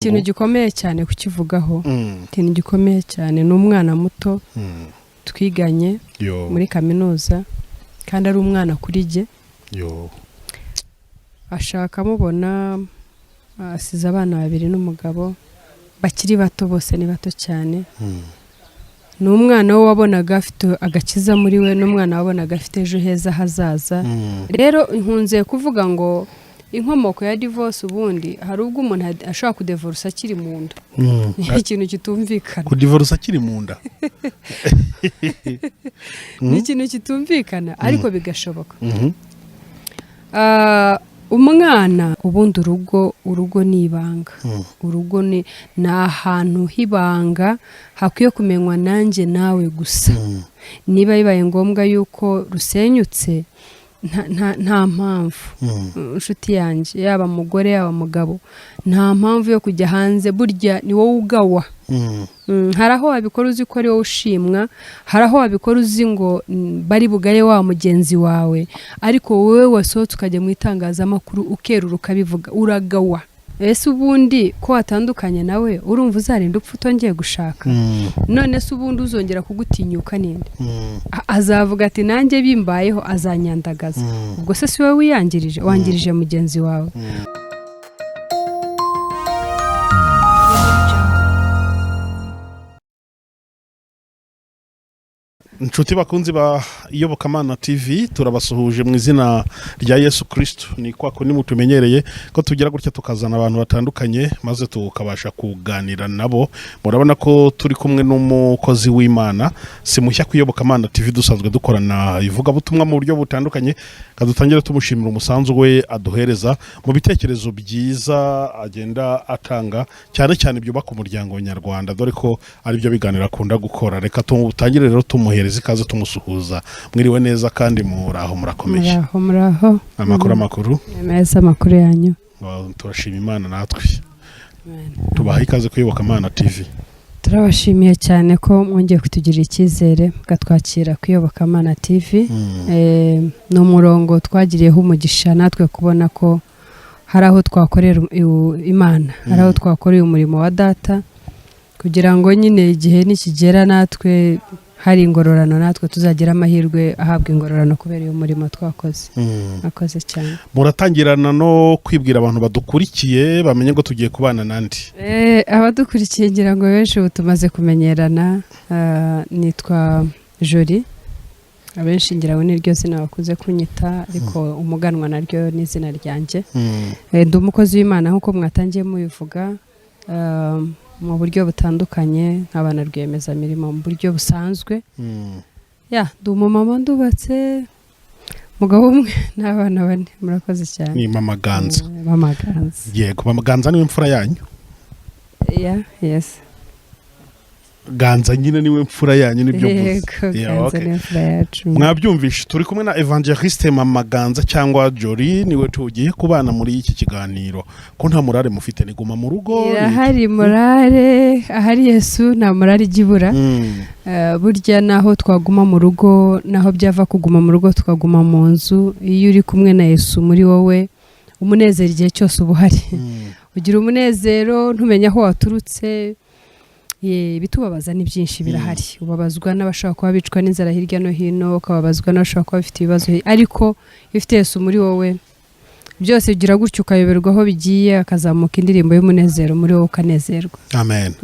ikintu gikomeye cyane kukivugaho ikintu gikomeye cyane n'umwana muto twiganye muri kaminuza kandi ari umwana kuri jye ashaka mubona asize abana babiri n'umugabo bakiri bato bose ni bato cyane n'umwana we wabonaga afite agakiza muri we n'umwana wabonaga afite ejo heza hazaza rero nkunze kuvuga ngo inkomoko ya divorce ubundi hari ubwo umuntu ashaka kudivorce akiri mu nda ikintu kitumvikana kudivorce akiri mu nda ni ikintu kitumvikana ariko bigashoboka umwana ubundi urugo ni ibanga urugo ni ahantu hibanga hakwiye kumenywa nanjye nawe gusa niba bibaye ngombwa yuko rusenyutse nta mpamvu inshuti yanjye yaba mugore yaba mugabo nta mpamvu yo kujya hanze burya ni wowe ugawa hari aho wabikora uzi ko ari wowe ushimwa hari aho wabikora uzi ngo bari bugaye wa mugenzi wawe ariko wowe wasohotse ukajya mu itangazamakuru ukerura ukabivuga uragawa ese ubundi ko watandukanye nawe urumva uzarinda upfa utongeye gushaka none se ubundi uzongera kugutinyuka ninde azavuga ati nanjye bimbayeho azanyandagaza ubwo se si wowe wiyangirije wangirije mugenzi wawe inshuti bakunzi ba Iyobokamana TV turabasuhuje mu izina rya Yesu Kristo ni kwako nimutumenyereye ko tugira gutya tukazana abantu batandukanye maze tukabasha kuganira nabo murabona ko turi kumwe n'umukozi w'Imana si mushya ku Iyobokamana TV dusanzwe dukorana ivuga butumwa mu buryo butandukanye kadutangira tumushimira umusanzu we aduhereza mu bitekerezo byiza agenda atanga cyane cyane ibyo baka umuryango nyarwanda dore ko ari byo biganira akunda gukora reka tumutangire rero tumuhereza ikaze tumusuhuza mwiriwe neza kandi muraho murakomeje muraho amakuru meza amakuru yanyu turashima Imana natwe tubaha ikaze ku Iyobokamana TV turabashimiye cyane ko mwongeye kutugirira icyizere mugatwakira ku Iyobokamana TV no murongo twagiriyeho umugisha natwe kubona ko hari aho twakorera Imana hari aho twakoreye umurimo wa data kugira ngo nyine igihe nikigera natwe hari ingororano natwe tuzagira amahirwe ahabwa ingororano kubera uyu murimo twakoze akoze cyane muratangirana no kwibwira abantu badukurikiye bamenye ngo tugiye kubana nandi abadukurikiye ngira ngo benshi tumaze kumenyerana nitwa Jolie abenshi ngira ngo niryo zina bakuze kunyita ariko umuganwa naryo ni izina ryanjye ndi umukozi w'Imana nkuko mwatangiye mubivuga mu buryo butandukanye nk'abana rwiyemezamirimo mu buryo busanzwe ndi umumama ndubatse mugabo umwe n'abana bane murakoze cyane ni Mama Ganza yego Mama Ganza niwe mfura yanyu yes Ganza nyine niwe mfura yanyu nibyo mwabyumvishe turi kumwe na Evangeliste Mama Ganza cyangwa Jolie niwe tugiye kubana muri iki kiganiro ko nta murare mufite ni guma mu rugo hari murare ahari Yesu nta murare igibura burya naho twaguma mu rugo naho byava kuguma mu rugo tukaguma mu nzu iyo uri kumwe na Yesu muri wowe umunezero igihe cyose ubuhari ugira umunezero ntumenya aho waturutse bitubabaza ni byinshi birahari ubabazwa n'abashaka kuba bicwa n'inzara hirya no hino ukababazwa n'abashaka kuba bafite ibibazo ariko iyo ufite Yesu muri wowe byose ugira gutyo ukayoberwa aho bigiye akazamuka indirimbo y'umunezero muri wowe ukanezerwa amen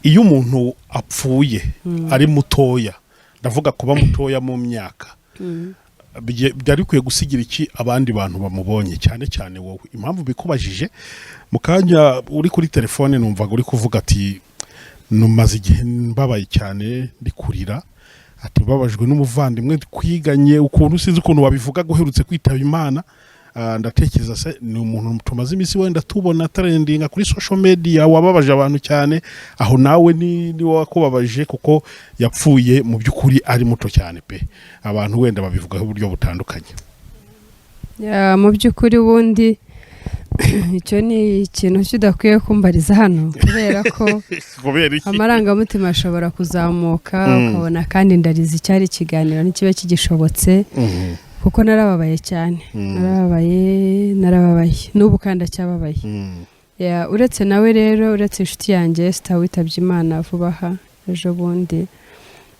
iyo umuntu apfuye ari mutoya ndavuga kuba mutoya mu myaka byari bikwiye gusigira iki abandi bantu bamubonye cyane cyane wowe impamvu bikubajije mu kanya uri kuri telefone numvaga uri kuvuga ati numaze igihe mbabaye cyane ndikurira ati babajwe n'umuvandimwe kwiganye ukuntu sinzi ukuntu wabivuga guherutse kwitaba Imana ndatekereza se ni umuntu tumaze imisi wenda tubona trendinga kuri social media wababaje abantu cyane aho nawe ni wakubabaje kuko yapfuye mu byukuri ari muto cyane pe abantu wenda babivugaho uburyo butandukanye mu byukuri wundi icyo ni ikintu kidakwiye kumbariza hano kubera ko amarangamutima ashobora kuzamuka ukabona kandi ndariza icyari ikiganiro n'ikiba kigishobotse kuko narababaye cyane narababaye n'ubu kandi acyababaye uretse nawe rero uretse inshuti yanjye Esther witabye Imana vuba aha ejo bundi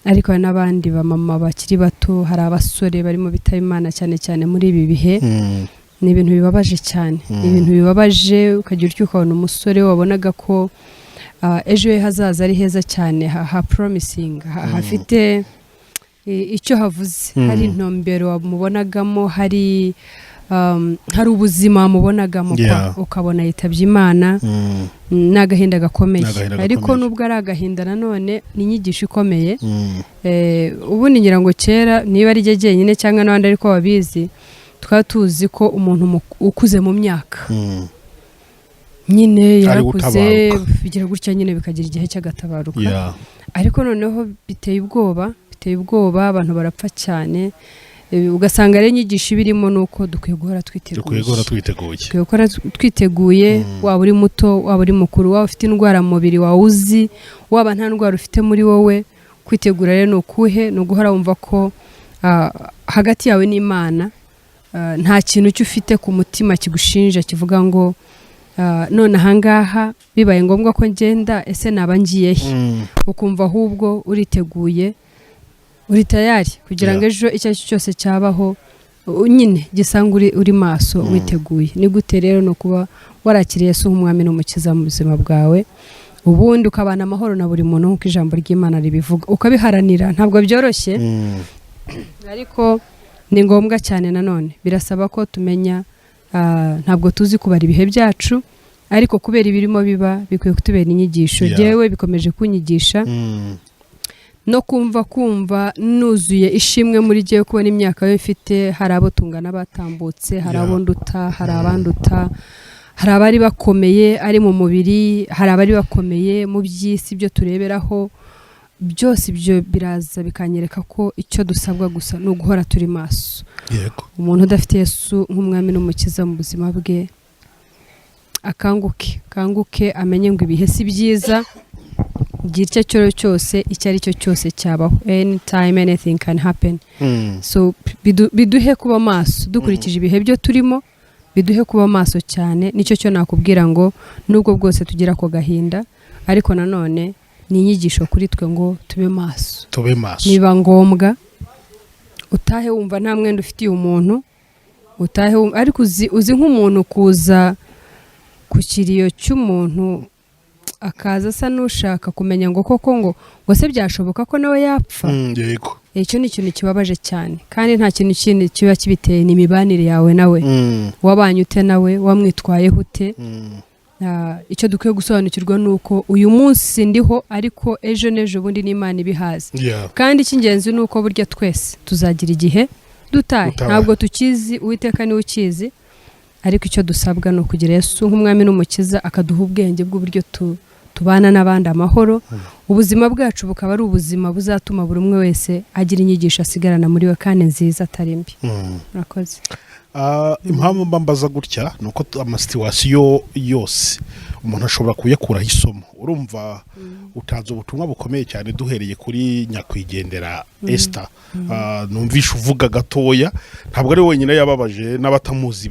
ariko hari n'abandi bamama bakiri bato hari abasore barimo bitaba Imana cyane cyane muri ibi bihe ni ibintu bibabaje cyane ibintu bibabaje ukagira icyo ukabona umusore wabonaga ko ejo he hazaza ari heza cyane ha promising hafite icyo havuze hari intumbero wamubonagamo hari ubuzima mubonagamo ukabona yitabye Imana n'agahinda gakomeye ariko nubwo ari agahinda nanone ni inyigisho ikomeye ubundi ngira ngo kera niba ari jye nyine cyangwa n'abandi ariko babizi tukaba tuzi ko umuntu ukuze mu myaka nyine yarakuze bigira gutya nyine bikagira igihe cy'agatabaruka ariko noneho biteye ubwoba abantu barapfa cyane ugasanga rero inyigisho ibirimo nuko dukwiye guhora twiteguye waba uri muto waba uri mukuru waba ufite indwara mu mubiri wawe uzi waba nta ndwara ufite muri wowe kwitegura rero ni ukuhe ni uguhora wumva ko hagati yawe n'Imana nta kintu cyo ufite ku mutima kigushinja kivuga ngo none ahangaha bibaye ngombwa ko ngenda ese naba ngiye he ukumva ahubwo uriteguye uri tayari kugira ngo ejo icyo ari cyo cyose cyabaho nyine gisanga uri maso witeguye ni gute rero no kuba warakiriye Yesu nk'umwami n'umukiza mu buzima bwawe ubundi ukabana amahoro na buri muntu nk'uko ijambo ry'Imana ribivuga ukabiharanira ntabwo byoroshye ariko ni ngombwa cyane nanone birasaba ko tumenya ntabwo tuzi kubara ibihe byacu ariko kubera ibirimo biba bikwiye kutubera inyigisho jewe bikomeje kunyigisha no kumva nuzuye ishimwe muri giye kubona imyaka yo mfite hari abo tungana batambutse hari abo nduta hari abanduta hari abari bakomeye ari mu mubiri hari abari bakomeye mu by'isi byo tureberaho byose ibyo biraza bikanyereka ko icyo dusabwa gusa no guhora turi maso umuntu udafite Yesu nk'umwami n'umukiza mu buzima bwe akanguke amenye ngo ibihe si byiza igihe cyose icyo ari cyo cyose cyabaho anytime anything can happen so biduhe kuba maso dukurikije ibihe byo turimo biduhe kuba maso cyane nicyo cyo nakubwira ngo nubwo bwose tugira ko gahinda ariko nanone ni inyigisho kuri twe ngo tube maso niba ngombwa utahe wumva nta mwenda ufitiye umuntu utahe ariko uzi nk'umuntu kuza ku kiriyo cy'umuntu akaza asa n'ushaka kumenya ngo koko ngo se byashoboka ko nawe yapfa icyo ni ikintu kibabaje cyane kandi nta kintu kindi kiba kibiteye ni imibanire yawe nawe wabanye ute nawe wamwitwayeho ute icyo dukwiye gusobanukirwa ni uko uyu munsi ndiho ariko ejo n'ejo bundi n'Imana ibihaza kandi icy'ingenzi ni uko burya twese tuzagira igihe dutahe ntabwo tukizi Uwiteka niwe ukizi ariko icyo dusabwa ni ukugira Yesu nk'umwami n'umukiza akaduha ubwenge bw'uburyo tubana n'abandi amahoro ubuzima bwacu bukaba ari ubuzima buzatuma buri umwe wese agira inyigisho asigarana muri we kandi nziza atari mbi murakoze impamvu mbambaza gutya ni uko amasituwasiyo yose umuntu ashobora kuyakuraho isomo urumva utanze ubutumwa bukomeye cyane duhereye kuri nyakwigendera Esther numvisha uvuga gatoya ntabwo ari wenyine yababaje n'abatamuzi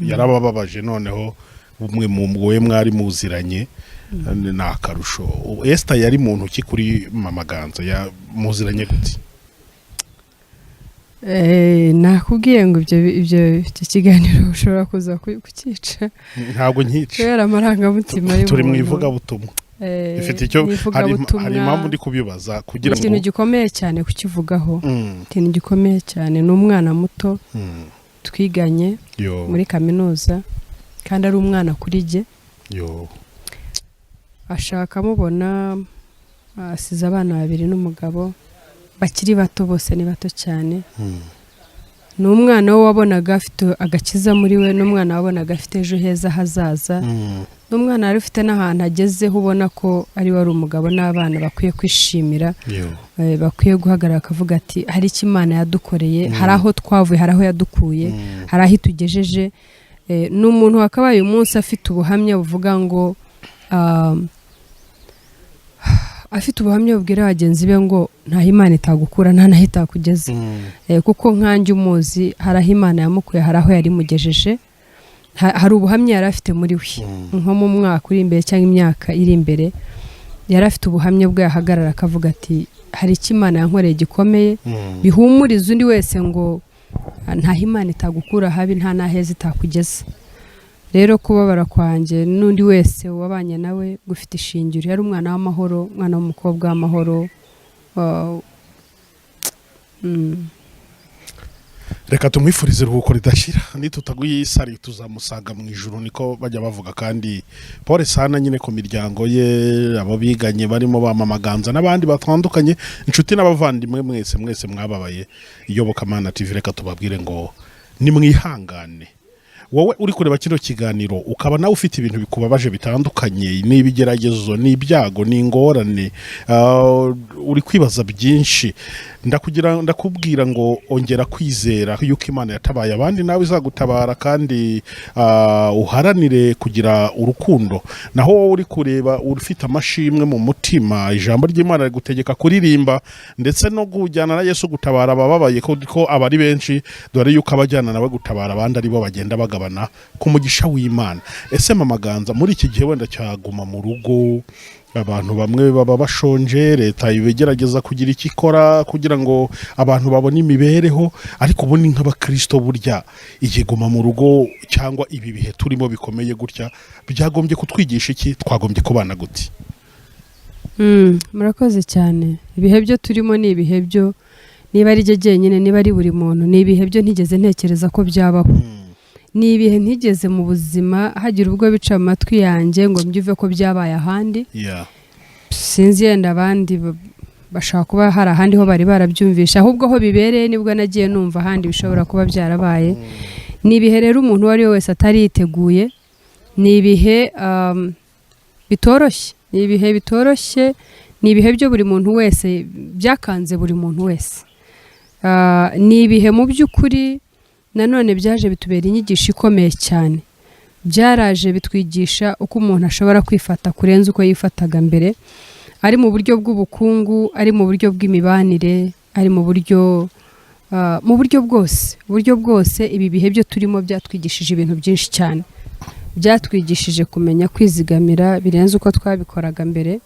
yarabababaje noneho umwe mu mwari muziranye ni akarusho Esther yari muntu ki kuri Mama Ganza muziranye gute nakubwiye ngo ibyo kiganiro ushobora kuza kukica ntabwo nkica kubera amarangamutima y'umuntu turi mu ivugabutumwa ifite icyo hari impamvu ndi kubibaza kugira ngo ikintu gikomeye cyane kukivugaho ikintu gikomeye cyane ni umwana muto twiganye muri kaminuza kandi ari umwana kuri jye ashaka mubona asize abana 2 n'umugabo bakiri bato bose ni bato cyane ni umwana we wabonaga afite agakiza muri we n'umwana wabonaga afite ejo heza hazaza n'umwana wari ufite n'ahantu agezeho ubona ko ari wari umugabo n'abana bakwiye kwishimira bakwiye guhagarara akavuga ati hari icyo Imana yadukoreye hari aho twavuye hari aho yadukuye hari aho itugejeje ni umuntu wakabaye umunsi afite ubuhamya buvuga ngo afite ubuhamya bubwira bagenzi be ngo nta Imana itagukura nta naho itakugeza kuko nkanjye umuzi hari aho Imana yamukuye hari aho yari mugejeje hari ubuhamya yari afite muri we nko mu mwaka uri imbere cyangwa imyaka iri imbere yari afite ubuhamya bwe yahagarara akavuga ati hari icyo Imana yankoreye gikomeye bihumuriza undi wese ngo nta Imana itagukura habi nta naheza itakugeza. Rero kubabara kwanjye n'undi wese wabanye nawe gufite ishingiro, yari umwana w'amahoro, umwana w'umukobwa w'amahoro. Reka tumwifurize iruhuko ridashira, nitutaguye isari tuzamusanga mu ijuru, niko bajya bavuga. Kandi Paul sana nyine ku miryango ye, abo biganye barimo bamamaganza n'abandi batandukanye, inshuti n'abavandimwe mwese mwababaye Iyobokamana TV. Reka tubabwire ngo nimwihangane. Wowe uri kureba kino kiganiro ukaba nawe ufite ibintu bikubabaje bitandukanye, n'ibigeragezo, n'ibyago, n'ingorane, uri kwibaza byinshi, ndakubwira ngo ongera kwizera yuko Imana yatabaye abandi, nawe izagutabara. kandi uharanire kugira urukundo. Naho wowe uri kureba ufite amashimwe mu mutima, ijambo ry'Imana rigutegeka kuririmba ndetse no kujyana na Yesu gutabara abababaye, ko abari benshi, dore yuko abajyana nawe gutabara abandi aribo bagenda bagabana ku mugisha w'Imana. Ese Mama Ganza, muri iki gihe wenda cyaguma mu rugo, abantu bamwe baba bashonje, leta ibegerageza kugira iki ikora kugira ngo abantu babone imibereho, ariko ubundi nk'abakristo burya igiguma mu rugo cyangwa ibi bihe turimo bikomeye gutya byagombye kutwigisha iki? Twagombye kubana gute? Murakoze cyane. Ibihe byo turimo ni ibihe byo, niba ari je jenyine, niba ari buri muntu, ni ibihe byo ntigeze ntekereza ko byabaho. Ni ibihe ntigeze mu buzima hagira ubwo bica mu matwi yanjye ngo mbyuve ko byabaye ahandi. Sinzi yenda abandi bashaka kuba hari ahandi ho bari barabyumvisha, ahubwo ho bibereye nibwo nagiye numva ahandi bishobora kuba byarabaye. Ni ibihe rero umuntu wari wese atari yiteguye, ni ibihe bitoroshye, ni ibihe bitoroshye, ni ibihe byo buri muntu wese byakanze buri muntu wese. Ni ibihe mu by'ukuri nanone byaje bitubera inyigisho ikomeye cyane. Byaraje bitwigisha uko umuntu ashobora kwifata kurenza uko yifataga mbere, ari mu buryo bw'ubukungu, ari mu buryo bw'imibanire, ari mu buryo bwose. Ibi bihe byo turimo byatwigishije ibintu byinshi cyane. Byatwigishije kumenya kwizigamira birenze uko twabikoraga mbere.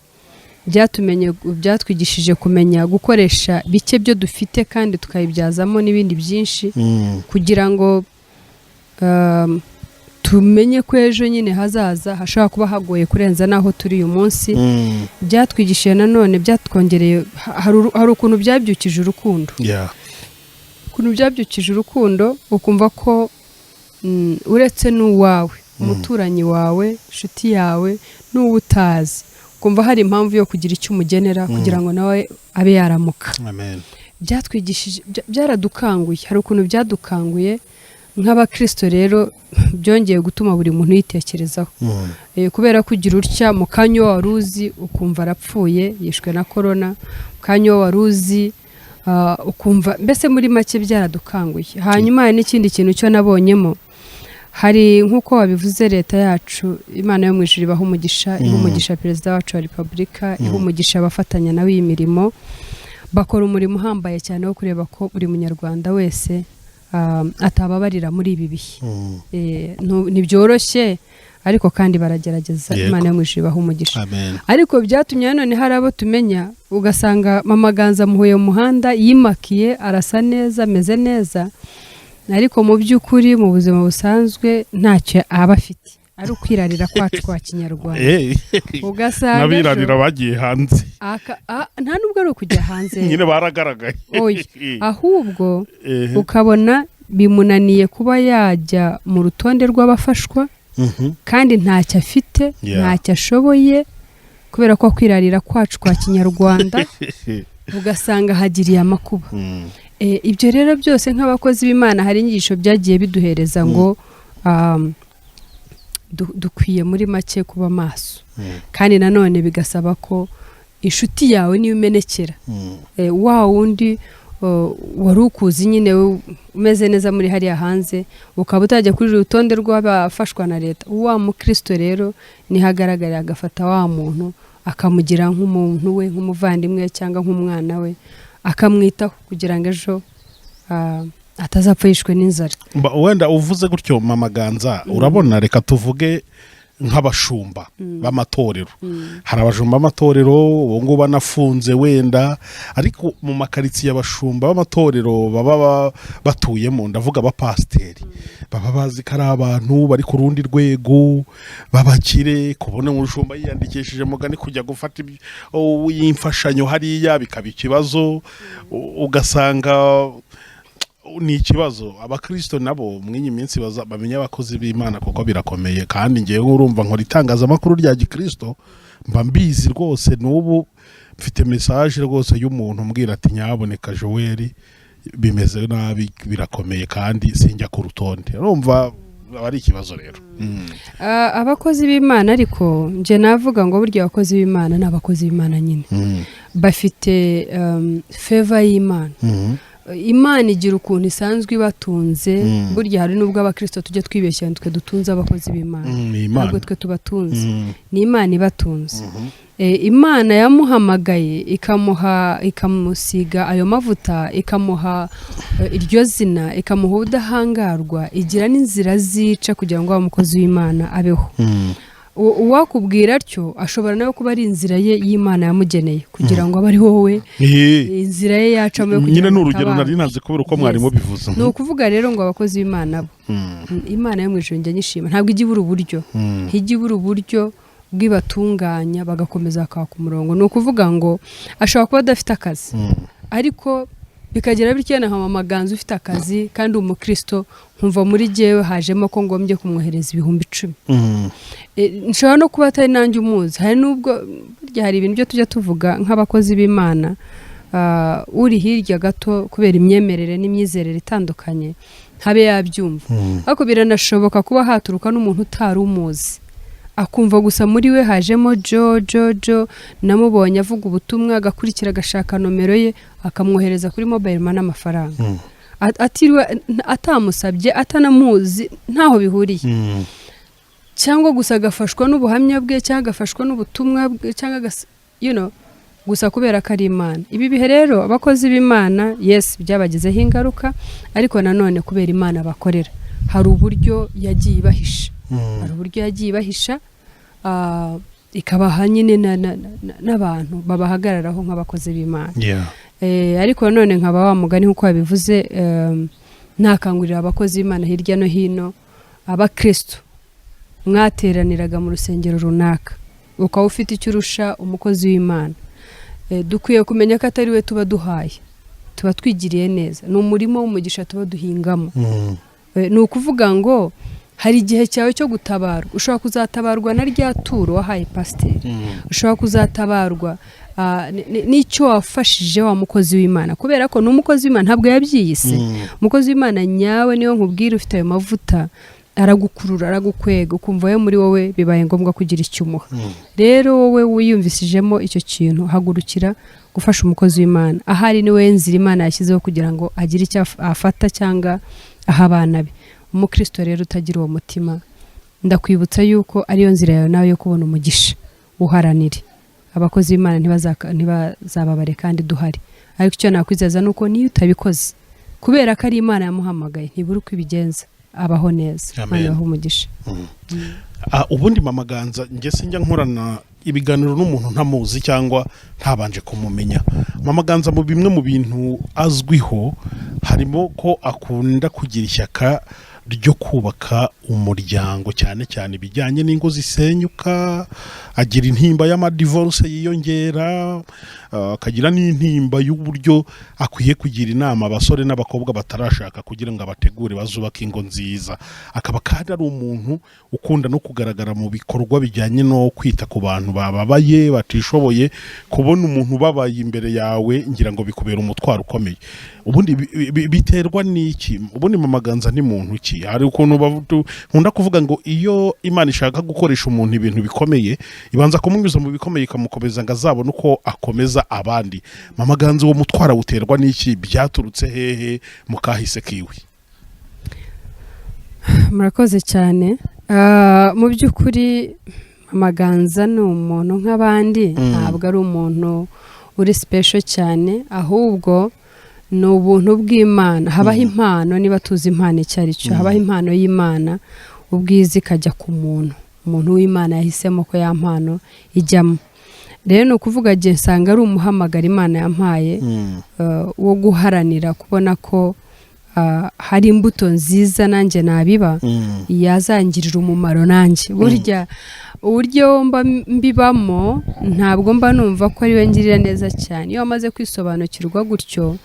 Byatwigishije kumenya gukoresha bike byo dufite kandi tukayibyazamo n'ibindi byinshi, kugira ngo tumenye ko ejo nyine hazaza hashobora kuba hagoye kurenza naho turi uyu munsi. Byatwigishije nanone, byatwongereye, hari ukuntu byabyukije urukundo. Ukuntu byabyukije urukundo, ukumva ko uretse n'uwawe, umuturanyi wawe, inshuti yawe, n'uwo utazi, kumva hari impamvu yo kugira icyo umugenera kugira ngo nawe abe yaramuka. Byatwigishije, byaradukanguye, hari ukuntu byadukanguye nk'abakristo. Rero byongeye gutuma buri muntu yitekerezaho, kubera kugira utya mu kanya wari uzi ukumva arapfuye yishwe na corona, mu kanya wari uzi ukumva, mbese muri make byaradukanguye. Hanyuma hari n'ikindi kintu cyo nabonyemo, hari nk'uko wabivuze, leta yacu Imana yo mu ijuru ibaha umugisha, iha umugisha perezida wacu wa repubulika, iha umugisha abafatanya nawe iyi mirimo, bakora umurimo uhambaye cyane wo kureba ko buri munyarwanda wese atababarira muri ibi bihe. Ntibyoroshye, ariko kandi baragerageza. Imana yo mu ijuru ibaha umugisha. Ariko byatumye none hari abo tumenya, ugasanga Mama Ganza muhuye mu muhanda yimakiye, arasa neza, ameze neza, ariko mu by'ukuri mu buzima busanzwe ntacyo aba afite, ari ukwirarira kwacu kwa kinyarwanda. Ugasanga nabirarira bagiye hanze, nta nubwo ari ukujya hanze nyine baragaragaye, ahubwo ukabona bimunaniye kuba yajya mu rutonde rw'abafashwa, kandi ntacyo afite, ntacyo ashoboye, kubera ko kwirarira kwacu kwa kinyarwanda ugasanga hagiriye amakuba. Ibyo rero byose nk'abakozi b'Imana hari inyigisho byagiye biduhereza ngo dukwiye muri make kuba maso, kandi nanone bigasaba ko inshuti yawe niyo umenekera, wa wundi wari ukuzi nyine umeze neza muri hariya hanze, ukaba utajya kuri urutonde rw'abafashwa na leta, wa mukristo rero nihagaragarira agafata wa muntu akamugira nk'umuntu we, nk'umuvandimwe cyangwa nk'umwana we, akamwitaho kugira ngo ejo atazapfa yishwe n'inzara. wenda uvuze gutyo Mama Ganza urabona reka tuvuge nk'abashumba b'amatorero hari abajumba b'amatorero ubu ngubu banafunze wenda ariko mu makaritsiye y'abashumba b'amatorero baba batuyemo ndavuga abapasiteri baba bazi ko ari abantu bari ku rundi rwego babakire kubona umushumba yiyandikishije mugani kujya gufata y'imfashanyo hariya bikaba ikibazo ugasanga ni ikibazo abakristo nabo mwinyi minsi bamenya abakozi b'Imana kuko birakomeye kandi ngiye urumva nkora itangazamakuru rya gikristo mba mbizi rwose n'ubu mfite message rwose y'umuntu mbwira ati nyaboneka Joel bimeze nabi birakomeye kandi sinjya ku rutonde urumva ari ikibazo rero abakozi b'Imana ariko nje navuga ngo burya abakozi b'Imana n'abakozi b'Imana nyine bafite favor y'Imana. Imana igira ukuntu isanzwe ibatunze burya hari nubwo abakristo tujye twibeshya twe dutunze abakozi b'Imana ntabwo twe tubatunze ni Imana ibatunze. Imana yamuhamagaye ikamusiga ayo mavuta ikamuha iryo zina ikamuha ubudahangarwa igira n'inzira zica kugira ngo umukozi w'Imana abeho. Uwakubwira atyo ashobora nawe kuba ari inzira ye y'Imana yamugeneye kugira ngo abe ari wowe inzira ye yacamo nyine n'urugero nari naze kubera uko mwarimo bivuze no kuvuga rero ngo abakozi b'Imana bo Imana yo mwijuru njye nyishima ntabwo igibura uburyo higibura uburyo bw'ibatunganya bagakomeza akaka umurongo no kuvuga ngo ashobora kuba adafite akazi ariko bikagera bityo na Mama Ganza ufite akazi kandi umukristo nkumva muri jewe hajemo ko ngombye kumwohereza 10,000 nshobora no kuba atari nanjye umuzi hari nubwo burya hari ibintu byo tujya tuvuga nk'abakozi b'Imana uri hirya gato kubera imyemerere n'imyizerere itandukanye habe yabyumva ariko biranashoboka kuba haturuka n'umuntu utari umuzi akumva gusa muri we hajemo jo namubonye avuga ubutumwa agakurikira agashaka nomero ye akamwohereza kuri mobile money amafaranga atiriwe atamusabye atanamuzi ntaho bihuriye cyangwa gusa agafashwa n'ubuhamya bwe cyangwa agafashwa n'ubutumwa bwe cyangwa gusa kubera ko ari Imana. Ibi bihe rero abakozi b'Imana yes byabagizeho ingaruka ariko nanone kubera Imana bakorera hari uburyo yagiye ibahisha hari uburyo yagiye ibahisha ikabaha nyine n'abantu babahagararaho nk'abakozi b'Imana. Ariko none nkaba wa mugani nk'uko babivuze nakangurira abakozi b'Imana hirya no hino abakristo mwateraniraga mu rusengero runaka ukaba ufite icyo urusha umukozi w'Imana dukwiye kumenya ko atari we tuba duhaye tuba twigiriye neza ni umurimo w'umugisha tuba duhingamo. Ni ukuvuga ngo hari igihe cyawe cyo gutabarwa ushobora kuzatabarwa na rya turo wahaye pasiteri ushobora kuzatabarwa n'icyo wafashije wa mukozi w'Imana kubera ko n'umukozi w'Imana ntabwo yabyiyise umukozi w'Imana nyawe niyo nkubwira ufite ayo mavuta aragukurura aragukwega ukumva yo muri wowe bibaye ngombwa kugira icyumuha. Rero wowe wiyumvisijemo icyo kintu hagurukira gufasha umukozi w'Imana ahari ni we nzira Imana yashyizeho kugira ngo agire icyo afata cyangwa aha abana be. Umukristo rero utagira uwo mutima ndakwibutsa yuko ariyo nzira yawe nawe yo kubona umugisha uharanire. Abakozi b'Imana ntibazababare kandi duhari ariko icyo nakwizeza nuko niyo utabikoze kubera ko ari Imana yamuhamagaye ntibura uko ibigenza abaho neza Imana abaho umugisha. Ubundi Mama Ganza nge sinjya nkorana ibiganiro n'umuntu ntamuzi cyangwa ntabanje kumumenya. Mama Ganza mu bimwe mu bintu azwiho harimo ko akunda kugira ishyaka ryo kubaka umuryango cyane cyane bijyanye n'ingo zisenyuka agira intimba y'amadivorce yiyongera akagira n'intimba y'uburyo akwiye kugira inama abasore n'abakobwa batarashaka kugira ngo abategure bazubaka ingo nziza akaba kandi ari umuntu ukunda no kugaragara mu bikorwa bijyanye no kwita ku bantu bababaye batishoboye kubona umuntu babaye imbere yawe ngira ngo bikubera umutwaro ukomeye. Ubundi biterwa n'iki? Ubundi Mama Ganza ni muntu ki? Hari ukuntu nkunda kuvuga ngo iyo Imana ishaka gukoresha umuntu ibintu bikomeye ibanza kumunyuza mu bikomeye ikamukomeza ngo azabone uko akomeza abandi. Mama Ganza uwo mutwara uterwa n'iki? Byaturutse hehe mu kahise kiwe? Murakoze cyane. Mu by'ukuri Mama Ganza ni umuntu nk'abandi ntabwo ari umuntu uri special cyane ahubwo ni ubuntu bw'Imana. Habaho impano, niba tuzi impano icyo ari cyo, habaho impano y'Imana ubwiza ikajya ku muntu w'Imana yahisemo ko ya mpano ijyamo. Rero ni ukuvuga nge nsanga ari umuhamagara Imana yampaye wo guharanira kubona ko hari imbuto nziza nanjye nabiba yazangirira umumaro nanjye. Burya uburyo mba mbibamo ntabwo mba numva ko ari we ngirira neza cyane. Iyo wamaze kwisobanukirwa gutyo,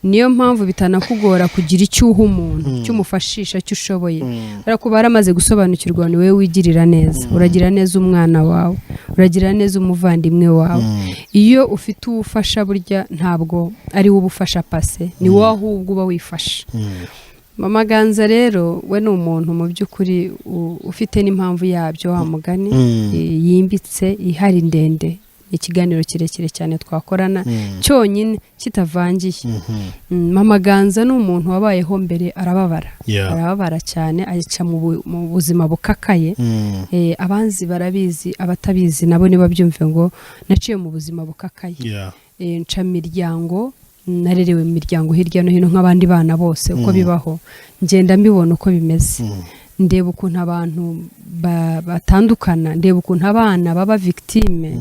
niyo mpamvu bitanakugora kugira icyo uha umuntu, icyo umufashisha, icyo ushoboye. Ariko baramaze gusobanukirwa ni wowe wigirira neza. Uragira neza umwana wawe, uragira neza umuvandimwe wawe. Iyo ufite uwufasha burya ntabwo ari wowe ubufasha pase, ni wowe ahubwo uba wifasha. Mama Ganza rero we ni umuntu mu by'ukuri ufite n'impamvu yabyo, wa mugani yimbitse ihari ndende. Ikiganiro kirekire cyane twakorana cyonyine kitavangiye. Mama Ganza ni umuntu wabayeho mbere, arababara cyane, ayica mu buzima bukakaye. Abanzi barabizi, abatabizi nabo niba byumve ngo naciye mu buzima bukakaye. Nca miryango, narerewe mu miryango hirya no hino nk'abandi bana bose uko bibaho, ngenda mbibona uko bimeze. Ndeba ukuntu abantu batandukana, ndeba ukuntu abana baba victime,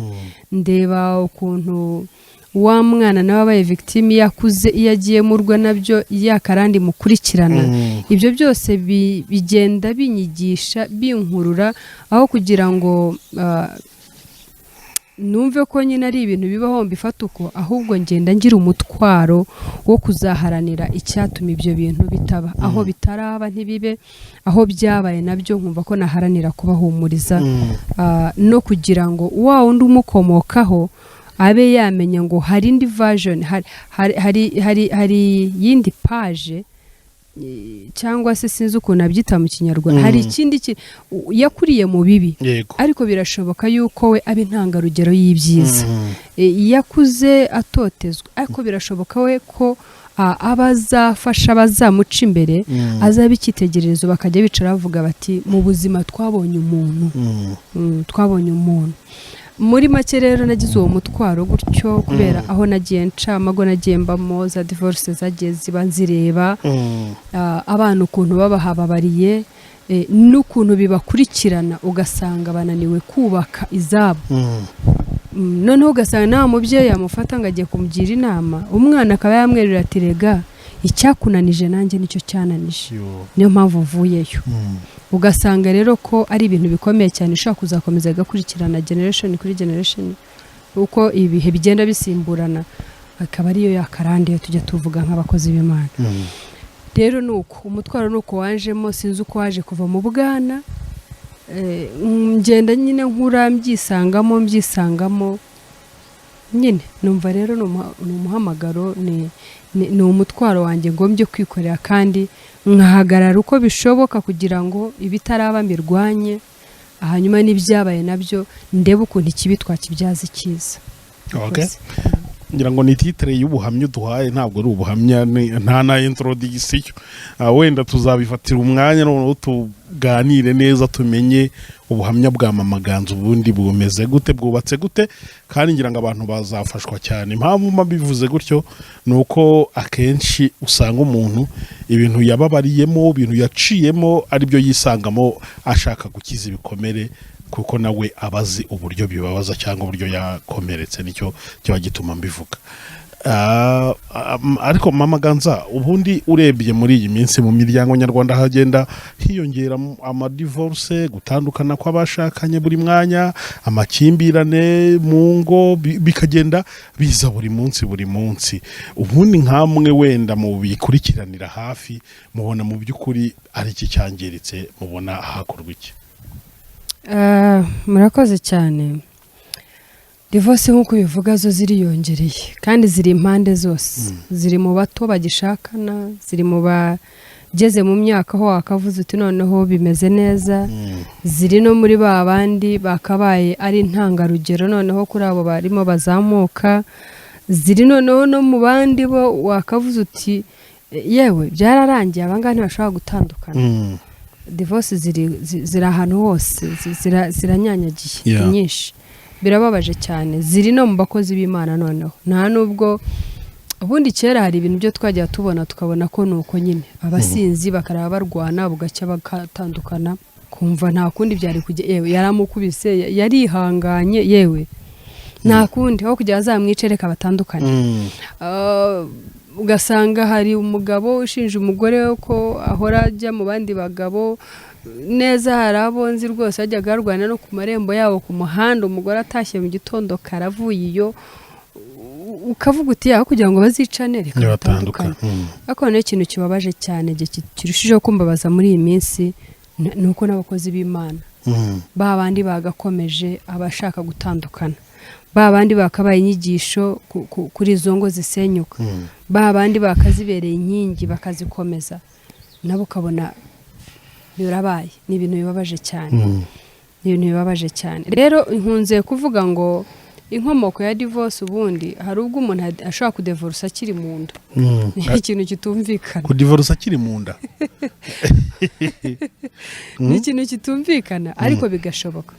ndeba ukuntu wa mwana nawe abaye victime yakuze, iyo agiye mu rwa nabyo yakarandi mukurikirana. Ibyo byose bigenda binyigisha, binkurura, aho kugira ngo numve ko nyine ari ibintu bibaho mbifata uko, ahubwo ngenda ngira umutwaro wo kuzaharanira icyatuma ibyo bintu bitaba. Aho bitaraba ntibibe, aho byabaye nabyo nkumva ko naharanira kubahumuriza, no kugira ngo wa wundi umukomokaho abe yamenya ngo hari indi version, hari yindi page, cyangwa se sinzi ukuntu abyita mu Kinyarwanda. Hari ikindi yakuriye mu bibi, ariko birashoboka yuko we abe intangarugero y'ibyiza. Yakuze atotezwa, ariko birashoboka we ko abazafasha, bazamuca imbere, azaba icyitegererezo, bakajya bicara bavuga bati mu buzima twabonye umuntu, twabonye umuntu. Muri make rero nagize uwo mutwaro gutyo kubera aho nagiye nca, amago nagiye mbamo, za divorce zagiye ziba nzireba, abantu ukuntu babahababariye, n'ukuntu bibakurikirana ugasanga bananiwe kubaka izabo. Noneho ugasanga nta mubyeyi yamufata ngo agiye kumugira inama, umwana akaba yamwerera ati rega icyakunanije nanjye nicyo cyananije, niyo mpamvu mvuyeyo. Ugasanga rero ko ari ibintu bikomeye cyane, ushaka kuzakomeza gakurikirana generation kuri generation, uko ibihe bigenda bisimburana, akaba ariyo yakarande tujya tuvuga nk'abakozi b'Imana. Rero nuko umutwaro nuko wanjemo, sinzi uko waje kuva mu bwana, ngenda nyine nkura mbyisangamo nyine numva rero ni umuhamagaro, ni umutwaro wanjye ngombye kwikorera, kandi nkahagarara uko bishoboka kugira ngo ibitaraba mbirwanye, hanyuma n'ibyabaye nabyo ndebe ukuntu ikibi twakibyaza icyiza. ngira ngo ni titre y'ubuhamya duhaye, ntabwo ari ubuhamya, nta na introduction. Wenda tuzabifatira umwanya noneho tuganire neza, tumenye ubuhamya bwa Mama Ganza ubundi bumeze gute, bwubatse gute, kandi ngira ngo abantu bazafashwa cyane. Impamvu mbivuze gutyo nuko akenshi usanga umuntu ibintu yababariyemo, ibintu yaciyemo ari byo yisangamo, ashaka gukiza ibikomere, kuko nawe abazi uburyo bibabaza cyangwa uburyo yakomeretse, nicyo kiba gituma mbivuga. Ariko Mama Ganza, ubundi urebye muri iyi minsi mu miryango nyarwanda hagenda hiyongera amadivorce, gutandukana kw'abashakanye buri mwanya, amakimbirane mu ngo bikagenda biza buri munsi. Ubundi nkamwe wenda mu bikurikiranira hafi, mubona mu by'ukuri ari iki cyangiritse, mubona hakorwa iki? Murakoze cyane. Divorce nk'uko bivuga zo ziriyongereye, kandi ziri impande zose. Ziri mu bato bagishakana, ziri mu bageze mu myaka aho wakavuze uti noneho bimeze neza, ziri no muri ba bandi bakabaye ari intangarugero noneho kuri abo barimo bazamuka, ziri noneho no mu bandi bo wakavuze uti yewe byararangiye, abangana ntibashobora gutandukana. Divorce ziri ahantu hose, ziranyanyagiye nyinshi, birababaje cyane. Ziri no mu bakozi b'Imana noneho, nta nubwo ubundi kera hari ibintu byo twajya tubona tukabona ko nuko nyine abasinzi bakaraba barwana bugacya bakatandukana kumva nta kundi byari kujya yewe yaramukubise yarihanganye yewe nta kundi aho kujya azamwicereka batandukanye ugasanga hari umugabo ushinja umugore we ko ahora ajya mu bandi bagabo neza hari abonzi rwose ajyaga arwana no ku marembo yabo ku muhanda umugore atashye mu gitondo karavuye iyo ukavuga uti aho kugira ngo bazicane reka batandukane ariko noneho ikintu kibabaje cyane kirushijeho kumbabaza muri iyi minsi ni uko n'abakozi b'Imana ba bandi bagakomeje abashaka gutandukana ba bandi bakabaye inyigisho kuri izo ngo zisenyuka ba bandi bakazibereye inkingi bakazikomeza nabo ukabona birabaye ni ibintu bibabaje cyane ni ibintu bibabaje cyane rero nkunze kuvuga ngo inkomoko ya divorce ubundi hari ubwo umuntu ashobora kudivorce akiri mu nda ni ikintu kitumvikana kudivorce akiri mu nda ni ikintu kitumvikana ariko bigashoboka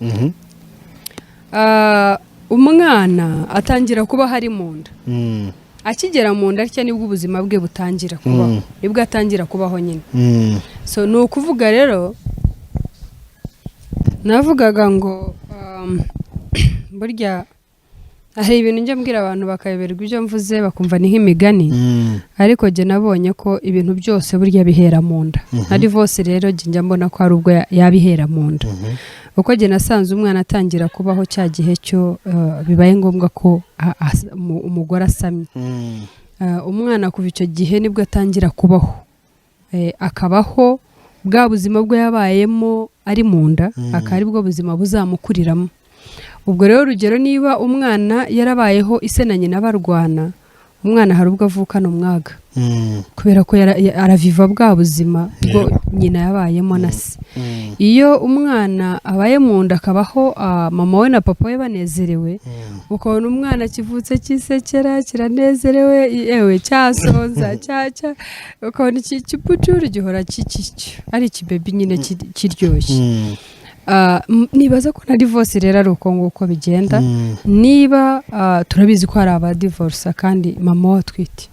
umwana atangira kuba hari mu nda akigera mu nda ariko nibwo ubuzima bwe butangira kubaho nibwo atangira kubaho nyine so ni ukuvuga rero navugaga ngo burya hari ibintu njya mbwira abantu bakayoberwa ibyo mvuze bakumva ni nk'imigani ariko jye nabonye ko ibintu byose burya bihera mu nda na divorce rero njya mbona ko hari ubwo yabihera mu nda uko jye nasanze umwana atangira kubaho cya gihe cyo bibaye ngombwa ko umugore asamye umwana kuva icyo gihe nibwo atangira kubaho akabaho bwa buzima bwe yabayemo ari mu nda akaba ari bwo buzima buzamukuriramo ubwo rero urugero niba umwana yarabayeho ise na nyina barwana umwana hari ubwo avukana umwaga kubera ko araviva bwa buzima bwo nyina yabayemo na se iyo umwana abaye mu nda akabaho mama we na papa we banezerewe ukabona umwana kivutse kisekera kiranezerewe yewe cyasonza cyaca ukabona iki kipucuru gihora ari ikibebi nyine kiryoshye nibaza ko na divorce rero ari uko nguko bigenda niba turabizi ko hari aba divorce kandi mama watwite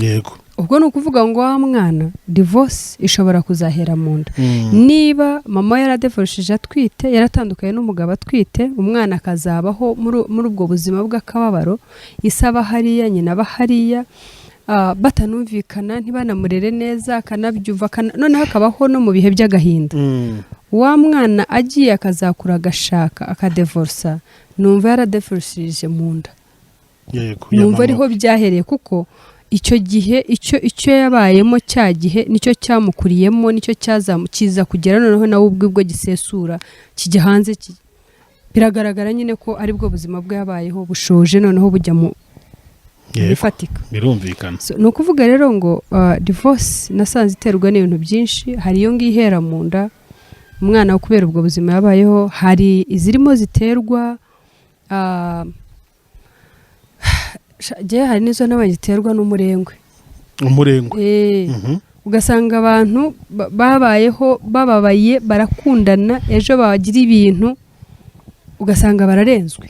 yego ubwo ni ukuvuga ngo wa mwana divorce ishobora kuzahera mu nda niba mama yaradivorishije atwite yaratandukanye n'umugabo atwite umwana akazabaho muri ubwo buzima bw'akababaro isaba hariya nyina aba hariya batanumvikana ntibanamurere neza akanabyumva noneho akabaho no mu bihe by'agahinda wa mwana agiye akazakura agashaka akadevorsa numva yaradivorishije mu nda numva ariho byahereye kuko icyo gihe icyo yabayemo cya gihe nicyo cyamukuriyemo nicyo kiza kugera noneho nawe ubwo gisesura kijya hanze biragaragara nyine ko ari bwo buzima bwe yabayeho bushoje noneho bujya mu bifatika birumvikana ni ukuvuga rero ngo divorce nasanze iterwa n'ibintu byinshi hari iyo ngiyo ihera mu nda umwana kubera ubwo buzima yabayeho hari izirimo ziterwa hari n'izo n'abandi ziterwa n'umurengwe ugasanga abantu babayeho bababaye barakundana ejo bagira ibintu ugasanga bararenzwe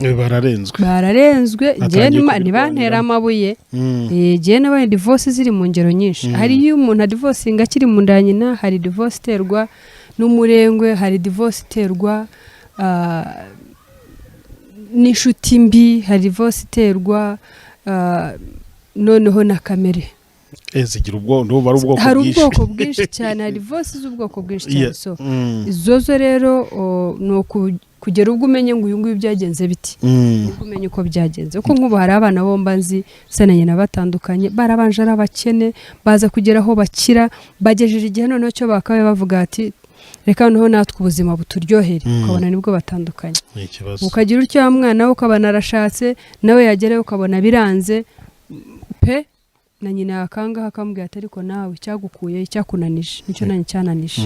ntibantera amabuye ngewe n'abandi divorce ziri mu ngero nyinshi hari iyo umuntu adivorcinga akiri mu nda nyina hari divorce iterwa n'umurengwe hari divorce iterwa n'inshuti mbi hari divorce iterwa noneho na kamere zigira ubwoko hari ubwoko bwinshi cyane hari divorce z'ubwoko bwinshi cyane so izozo rero ni kugera ubwo umenye ngo uyu nguyu byagenze biti umenye uko byagenze kuko nk'ubu hari abana bomba nzi se na nyina batandukanye barabanje ari abakene baza kugera aho bakira bagejeje igihe noneho cyo bakabaye bavuga ati reka noneho natwe ubuzima buturyohere ukabona nibwo batandukanye ukagira utyo wa mwana we ukabona arashatse nawe yagerayo ukabona biranze pe na nyina yakangaha akambwira ati ariko nawe cyagukuye icyakunanije nicyo nanjye cyananije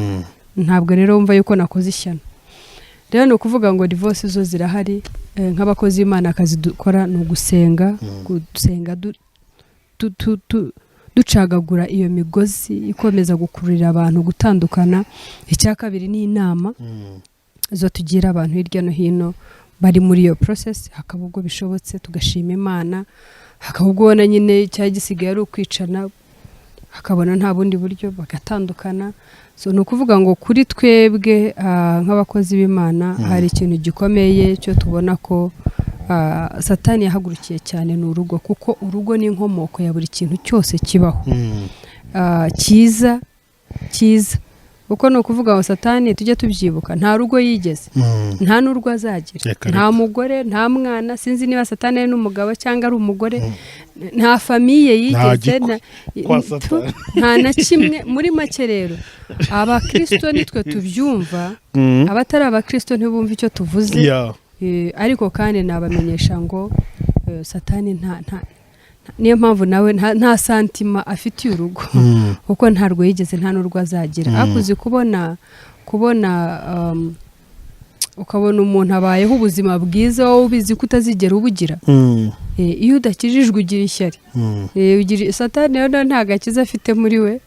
ntabwo rero wumva yuko nakoze ishyano rero ni ukuvuga ngo divorce zo zirahari nk'abakozi b'Imana akazi dukora ni ugusenga ducagagura iyo migozi ikomeza gukururira abantu gutandukana icya kabiri ni inama zo tugira abantu hirya no hino bari muri iyo process hakaba ubwo bishobotse tugashima Imana hakaba ubwo ubona nyine cyari gisigaye ari ukwicana, hakabona nta bundi buryo bagatandukana. So ni ukuvuga ngo kuri twebwe nk'abakozi b'Imana hari ikintu gikomeye cyo tubona ko Satani yahagurukiye cyane ni urugo, kuko urugo ni inkomoko ya buri kintu cyose kibaho cyiza kuko ni ukuvuga ngo Satani tujye tubyibuka nta rugo yigeze, nta n'urwo azagira, nta mugore, nta mwana, sinzi niba Satani ari n'umugabo cyangwa ari umugore, nta famiye yigeze, nta na kimwe. Muri make rero abakristo nitwe tubyumva, abatari abakristo ntibumva icyo tuvuze, ariko kandi nabamenyesha ngo Satani niyo mpamvu nawe nta santima afitiye urugo, kuko ntarwo yigeze, nta n'urwo azagira. akuzi kubona ukabona umuntu abayeho ubuzima bwiza, wowe ubizi ko utazigera ubugira. Iyo udakijijwe ugira ishyari. Satani rero nta gakiza afite muri we,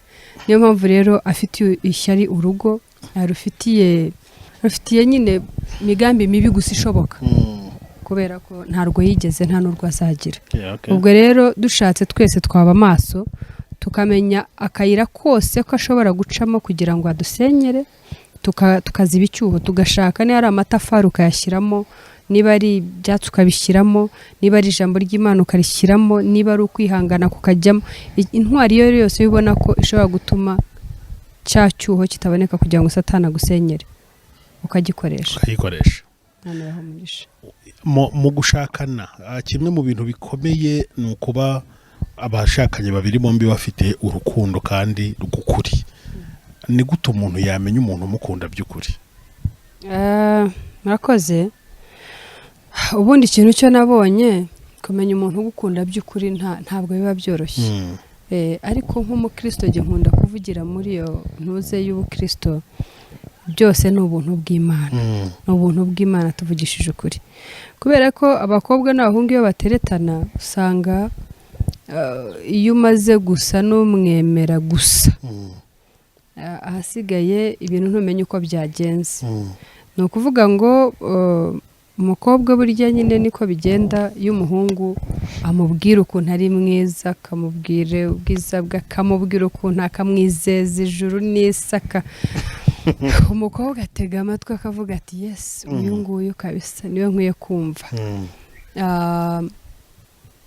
niyo mpamvu rero afitiye ishyari urugo, arufitiye nyine imigambi mibi gusa ishoboka, kubera ko ntarwo yigeze, nta n'urwo azagira. Ubwo rero dushatse twese twaba amaso, tukamenya akayira kose ko ashobora gucamo kugira ngo adusenyere, tukaziba icyuho, tugashaka niba ari amatafari ukayashyiramo, niba ari ibyatsi ukabishyiramo, niba ari ijambo ry'Imana ukarishyiramo, niba ari ukwihangana kukajyamo. Intwari iyo yose ubona ko ishobora gutuma cya cyuho kitaboneka kugira ngo Satani agusenyere, ukagikoresha. Mu gushakana, kimwe mu bintu bikomeye ni ukuba abashakanye babiri bombi bafite urukundo kandi rw'ukuri. Ni gute umuntu yamenya umuntu umukunda by'ukuri? Murakoze. Ubundi ikintu cyo nabonye, kumenya umuntu ugukunda by'ukuri ntabwo biba byoroshye. Ariko nk'umukristo njye nkunda kuvugira muri iyo ntuze y'ubukristo, byose ni ubuntu bw'Imana. Ni ubuntu bw'Imana tuvugishije ukuri, kubera ko abakobwa n'abahungu iyo bateretana usanga iyo umaze gusa n'umwemera gusa, ahasigaye ibintu ntumenye uko byagenze. Ni ukuvuga ngo umukobwa burya nyine niko bigenda, iyo umuhungu amubwira ukuntu ari mwiza, akamubwira ubwiza bwe, akamubwira ukuntu akamwizeza ijuru n'isi, umukobwa atega amatwi akavuga ati yes, uyu nguyu kabisa niwe nkwiye kumva.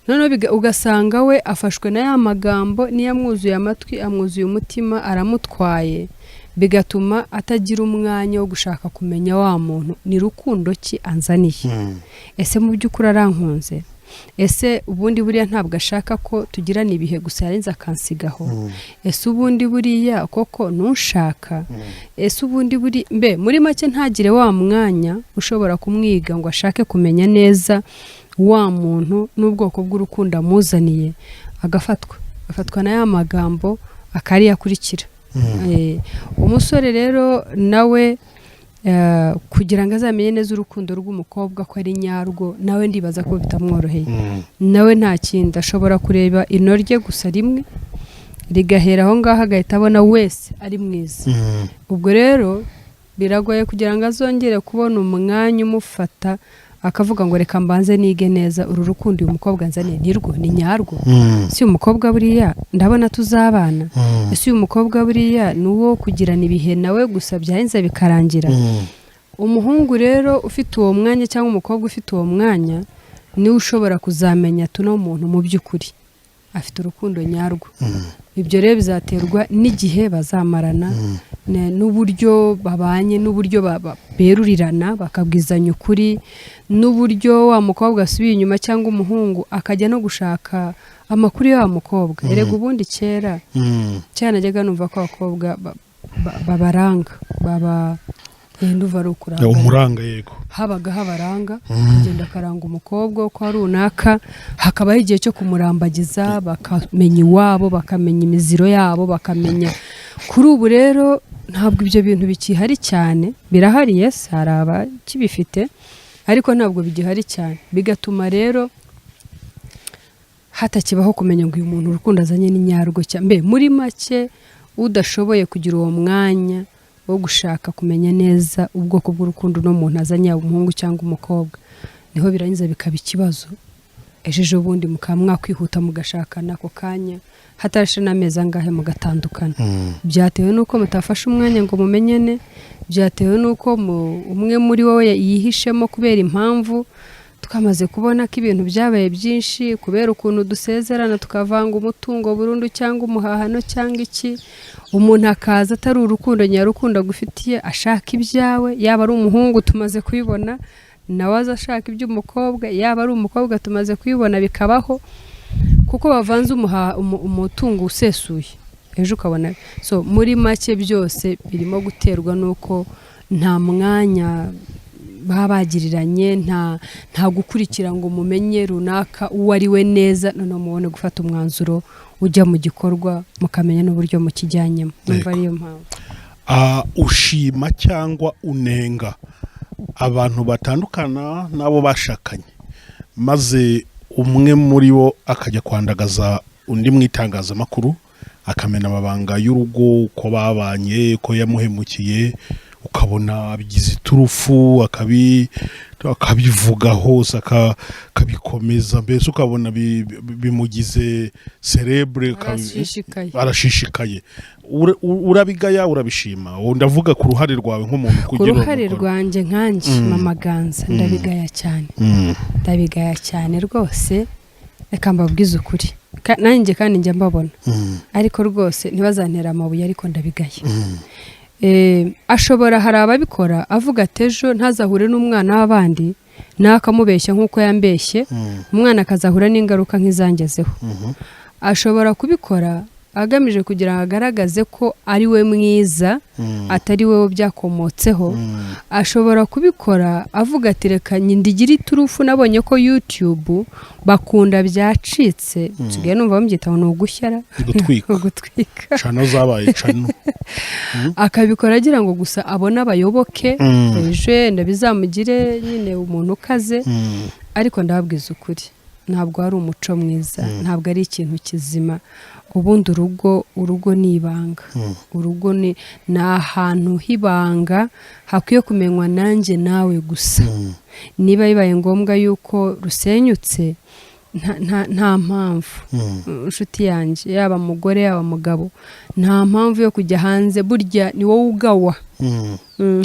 Noneho ugasanga we afashwe na ya magambo, niyo amwuzuye amatwi, amwuzuye umutima, aramutwaye, bigatuma atagira umwanya wo gushaka kumenya wa muntu ni rukundo ki anzaniye. Ese mu by'ukuri arankunze? Ese ubundi buriya ntabwo ashaka ko tugirana ibihe gusa yarenze akansigaho? Ese ubundi buriya koko ntushaka? Ese ubundi muri make ntagire wa mwanya ushobora kumwiga ngo ashake kumenya neza wa muntu n'ubwoko bw'urukundo amuzaniye, agafatwa na ya magambo akariyakurikira. Umusore rero nawe kugira ngo azamenye neza urukundo rw'umukobwa ko ari nyarwo, nawe ndibaza ko bitamworoheye. Nawe nta kindi, ashobora kureba inorye gusa rimwe rigahera aho ngaho, agahita abona wese ari mwiza. Ubwo rero biragoye kugira ngo azongere kubona umwanya umufata akavuga ngo reka mbanze nige neza uru rukundo uyu mukobwa nzaniye ni nyarwo. Si umukobwa buriya ndabona tuzabana. Ese uyu mukobwa buriya nuwo kugirana ibihe nawe gusa byahenze bikarangira. Umuhungu rero ufite uwo mwanya cyangwa umukobwa ufite uwo mwanya niwe ushobora kuzamenya tuno muntu mu by'ukuri afite urukundo nyarwo. Ibyo rero bizaterwa n'igihe bazamarana, n'uburyo babanye, n'uburyo berurirana bakabwizanya ukuri, n'uburyo wa mukobwa asubiye inyuma cyangwa umuhungu akajya no gushaka amakuru ya wa mukobwa. Erega ubundi kera najyaga numva ko abakobwa babaranga, nduva ari ukuranga, umuranga. Yego, habaga habaranga, kugenda akaranga umukobwa ko ari runaka, hakabaho igihe cyo kumurambagiza, bakamenya iwabo, bakamenya imiziro yabo, bakamenya. Kuri ubu rero ntabwo ibyo bintu bikihari cyane. Birahari, yes, hari abakibifite, ariko ntabwo bigihari cyane. Bigatuma rero hatakibaho kumenya ngo uyu muntu urukundo azanye ni nyarwo cyane. Muri make udashoboye kugira uwo mwanya wo gushaka kumenya neza ubwoko bw'urukundo no muntu azanye, umuhungu cyangwa umukobwa, niho birangiza bikaba ikibazo. ejeje ubundi mukaba mwakwihuta mugashakana ako kanya hatarashe n'amezi angahe mugatandukana. Byatewe nuko mutafashe umwanya ngo mumenyene, byatewe nuko umwe muri wowe yihishemo kubera impamvu. Twamaze kubona ko ibintu byabaye byinshi kubera ukuntu dusezerana tukavanga umutungo burundu cyangwa umuhahano cyangwa iki, umuntu akaza atari urukundo nyarukundo gufitiye, ashaka ibyawe, yaba ari umuhungu tumaze kubibona, nawe aza ashaka iby'umukobwa, yaba ari umukobwa tumaze kubibona bikabaho, kuko bavanze umutungo usesuye. Ejo ukabona so muri make byose birimo guterwa nuko nta mwanya babagiriranye, nta gukurikira ngo mumenye runaka uwo ari we neza, none mubone gufata umwanzuro ujya mu gikorwa mukamenya n'uburyo mukijyanyemo. Numva ariyo mpamvu. Ushima cyangwa unenga abantu batandukana nabo bashakanye, maze umwe muri bo akajya kwandagaza undi mu itangazamakuru, akamena amabanga y'urugo, uko babanye, ko yamuhemukiye, ukabona abigize iturufu, akabivuga hose, akabikomeza, mbese ukabona bimugize cerebre, arashishikaye. Urabigaya, urabishima? Ndavuga ku ruhare rwawe nk'umuntu kugira ku ruhare rwanjye nkanje Mama Ganza, ndabigaya cyane. Ndabigaya cyane rwose, reka mbabwize ukuri nanjye kandi njya mbabona, ariko rwose ntibazantera amabuye, ariko ndabigaya. Ashobora hari ababikora avuga ati ejo ntazahure n'umwana w'abandi nakamubeshya nk'uko yambeshye, umwana akazahura n'ingaruka nk'izangezeho. Ashobora kubikora agamije kugira ngo agaragaze ko ari we mwiza, atari we byakomotseho. Ashobora kubikora avuga ati reka ndigire iturufu, nabonye ko YouTube bakunda byacitse, tugiye numva bamubyita ngo ugushyara, gutwika cano zabaye cano. Akabikora agira ngo gusa abone abayoboke, ejo ndabizamugire nyine umuntu ukaze. Ariko ndababwiza ukuri, ntabwo ari umuco mwiza, ntabwo ari ikintu kizima. Ubundi urugo ni ibanga. Urugo ni ahantu h'ibanga hakwiye kumenywa nanjye nawe gusa. Niba bibaye ngombwa yuko rusenyutse, nta mpamvu, inshuti yanjye, yaba mugore yaba mugabo, nta mpamvu yo kujya hanze. Burya ni wowe ugawa.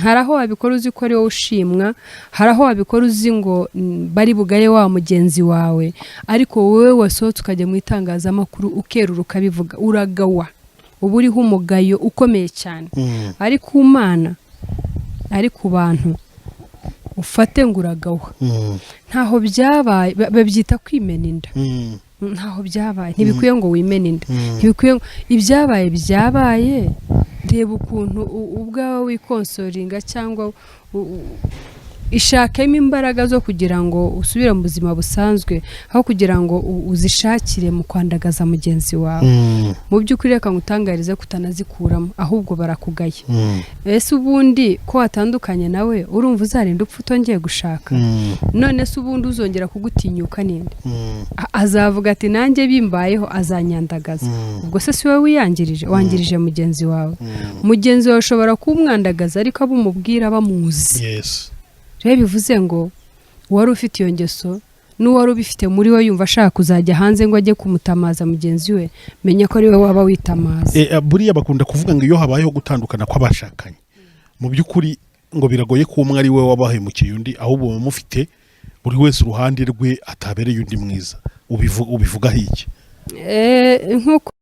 Hari aho wabikora uzi ko ari wowe ushimwa, hari aho wabikora uzi ngo bari bugare wa mugenzi wawe, ariko wowe wasohotse ukajya mu itangazamakuru ukerura ukabivuga, uragawa. Uba uriho umugayo ukomeye cyane. Ari ku Mana, ari ku bantu, ufate ngo uragawa. Ntaho byabaye, babyita kwimena inda. Ntaho byabaye, ntibikwiye ngo wimene inda, ntibikwiye. Ibyabaye byabaye, reba ukuntu ubwawe wikonsoringa, cyangwa ishakemo imbaraga zo kugira ngo usubire mu buzima busanzwe, aho kugira ngo uzishakire mu kwandagaza mugenzi wawe. Mu by'ukuri reka ngutangarize kutanazikuramo, ahubwo barakugaye. Ese ubundi ko watandukanye nawe urumva uzarinda upfa utongeye gushaka? None se ubundi uzongera kugutinyuka ninde? Azavuga ati nanjye bimbayeho azanyandagaza. Ubwo se si wowe wiyangirije, wangirije mugenzi wawe. Mugenzi wawe ushobora kumwandagaza ariko abumubwira bamuzi. Yes. Rero bivuze ngo wari ufite iyo ngeso n'uwari ubifite muri we yumva ashaka kuzajya hanze ngo ajye kumutamaza mugenzi we, menya ko ari we waba witamaza. Buriya bakunda kuvuga ngo iyo habayeho gutandukana kw'abashakanye, mu by'ukuri ngo biragoye ko umwe ari we wabahemukiye undi, ahubwo bamufite buri wese uruhande rwe atabereye undi mwiza. Ubivugaho iki? Nk'uko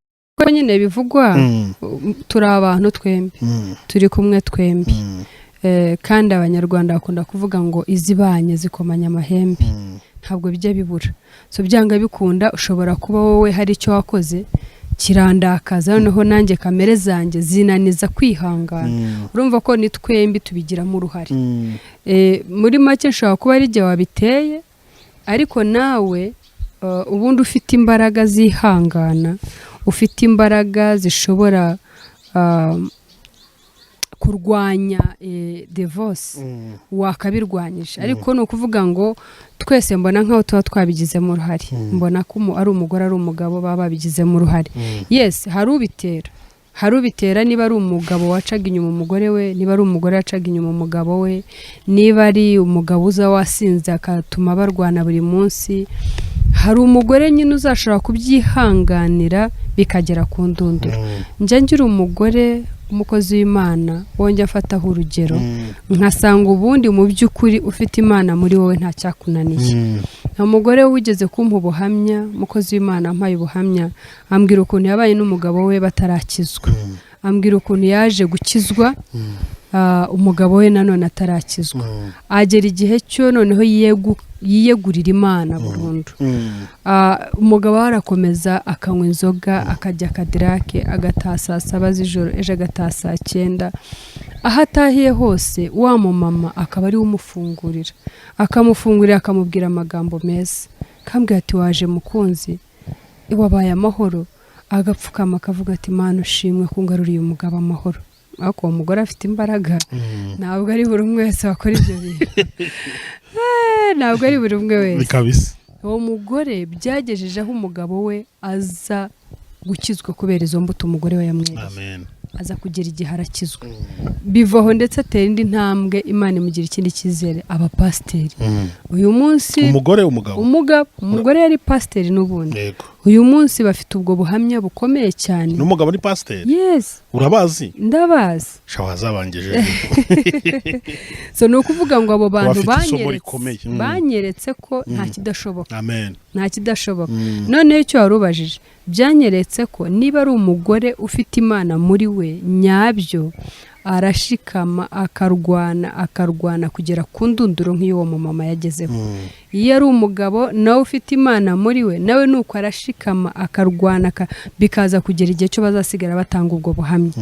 nyine bivugwa, turi abantu twembi, turi kumwe twembi. Kandi abanyarwanda bakunda kuvuga ngo izibanye zikomanya amahembe. Ntabwo bijya bibura. So byanga bikunda, ushobora kuba wowe hari icyo wakoze kirandakaza, noneho nanjye kamere zanjye zinaniza kwihangana. Urumva ko ni twembi tubigiramo uruhare. Muri make nshobora kuba ari igihe wabiteye, ariko nawe ubundi ufite imbaraga zihangana, ufite imbaraga zishobora kurwanya divorce, wakabirwanyije. Ariko ni ukuvuga ngo twese mbona nkaho tuba twabigizemo uruhare. Mbona ko ari umugore ari umugabo baba babigizemo uruhare. Yes, hari ubitera, hari ubitera niba ari umugabo wacaga inyuma umugore we, niba ari umugore wacaga inyuma umugabo we, niba ari umugabo uza wasinze akatuma barwana buri munsi. Hari umugore nyine uzashobora kubyihanganira bikagera ku ndunduro. Njya ngira umugore umukozi w'Imana wongeye afataho urugero nkasanga ubundi mu by'ukuri ufite Imana muri wowe nta cyakunaniye. Umugore wigeze kumpa ubuhamya, umukozi w'Imana ampaye ubuhamya, ambwira ukuntu yabaye n'umugabo we batarakizwa, ambwira ukuntu yaje gukizwa umugabo we nanone atarakizwa, agera igihe cyo noneho yiyegurira Imana burundu. Umugabo arakomeza akanywa inzoga, akajya akadirake, agataha saa 7 z'ijoro, ejo agataha saa 9. Aho atahiye hose wa mumama akaba ari umufungurira, akamufungurira akamubwira amagambo meza, kambwira ati waje mukunzi, wabaye amahoro, agapfukama akavuga ati Mana ushimwe kungaruriye umugabo amahoro. Ako umugore afite imbaraga, ntabwo ari buri umwe wese wakora ibyo bintu. Ntabwo ari buri umwe wese kabisa. Uwo mugore byagejejeho umugabo we aza gukizwa kubera izo mbuto umugore we yamwereye. Amen. Aza kugera igihe arakizwa. Bivaho ndetse atera indi ntambwe, Imana imugira ikindi cyizere, aba pasiteri. Uyu munsi umugore yari pasiteri n'ubundi. Uyu munsi bafite ubwo buhamya bukomeye cyane. N'umugabo ni pasiteri? Yes. Urabazi? Ndabazi. Shawazabangije. So no kuvuga ngo abo bantu banyeretse ko nta kidashoboka. Amen. Nta kidashoboka. None icyo warubajije byanyeretse ko niba ari umugore ufite Imana muri we nyabyo, arashikama akarwana kugera ku ndunduro nk'iyo mu mama yagezeho. Iyo ari umugabo nawe ufite Imana muri we, nawe nuko arashikama akarwana bikaza kugera igihe cyo bazasigara batanga ubwo buhamya.